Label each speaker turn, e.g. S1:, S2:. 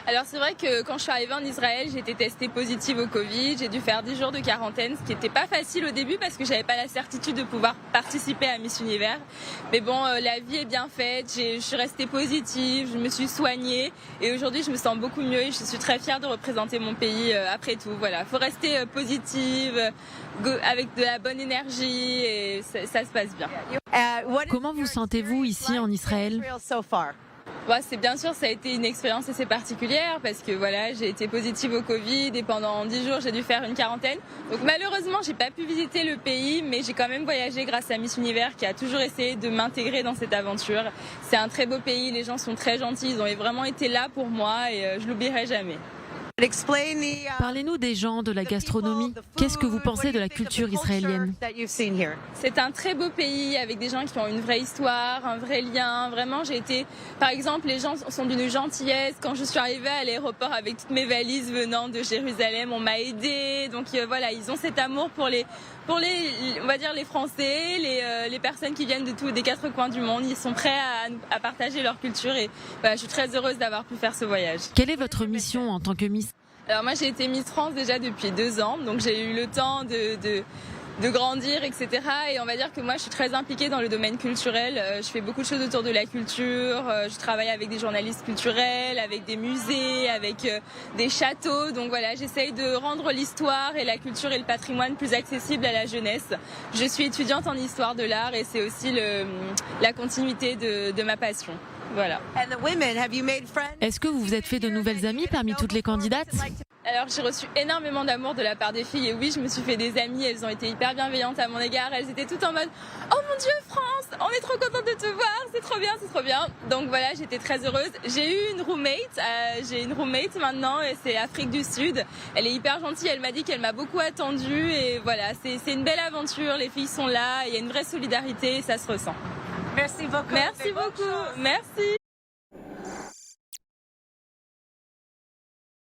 S1: Alors c'est vrai que quand je suis arrivée en Israël, j'ai été testée positive au Covid. J'ai dû faire 10 jours de quarantaine, ce qui n'était pas facile au début parce que j'avais pas la certitude de pouvoir participer à Miss Univers. Mais bon, la vie est bien faite. Je suis restée positive, je me suis soignée et aujourd'hui je me sens beaucoup mieux et je suis très fière de représenter mon pays après tout. Voilà, faut rester positive, avec de la bonne énergie et ça se passe bien.
S2: Comment vous sentez-vous ici en Israël ?
S1: Ouais, c'est bien sûr, ça a été une expérience assez particulière parce que voilà, j'ai été positive au Covid et pendant 10 jours, j'ai dû faire une quarantaine. Donc malheureusement, j'ai pas pu visiter le pays, mais j'ai quand même voyagé grâce à Miss Univers qui a toujours essayé de m'intégrer dans cette aventure. C'est un très beau pays, les gens sont très gentils, ils ont vraiment été là pour moi et je l'oublierai jamais.
S2: Parlez-nous des gens, de la gastronomie. Qu'est-ce que vous pensez de la culture israélienne ?
S1: C'est un très beau pays avec des gens qui ont une vraie histoire, un vrai lien. Vraiment, par exemple, les gens sont d'une gentillesse. Quand je suis arrivée à l'aéroport avec toutes mes valises venant de Jérusalem, on m'a aidée. Donc voilà, ils ont cet amour pour les, on va dire les Français, les personnes qui viennent des quatre coins du monde. Ils sont prêts à partager leur culture et voilà, je suis très heureuse d'avoir pu faire ce voyage.
S2: Quelle est votre mission en tant que Miss ?
S1: Alors moi j'ai été Miss France déjà depuis 2 ans, donc j'ai eu le temps de grandir, etc. Et on va dire que moi je suis très impliquée dans le domaine culturel. Je fais beaucoup de choses autour de la culture. Je travaille avec des journalistes culturels, avec des musées, avec des châteaux. Donc voilà, j'essaye de rendre l'histoire et la culture et le patrimoine plus accessibles à la jeunesse. Je suis étudiante en histoire de l'art et c'est aussi la continuité de ma passion. Voilà.
S2: Est-ce que vous vous êtes fait de nouvelles amies parmi toutes les candidates ?
S1: Alors j'ai reçu énormément d'amour de la part des filles et oui, je me suis fait des amies, elles ont été hyper bienveillantes à mon égard, elles étaient toutes en mode « Oh mon Dieu France, on est trop contente de te voir, c'est trop bien, c'est trop bien !» Donc voilà, j'étais très heureuse. J'ai eu une roommate maintenant, et c'est Afrique du Sud. Elle est hyper gentille, elle m'a dit qu'elle m'a beaucoup attendue et voilà, c'est une belle aventure, les filles sont là, il y a une vraie solidarité et ça se ressent.
S3: Merci beaucoup.
S1: Merci beaucoup, merci.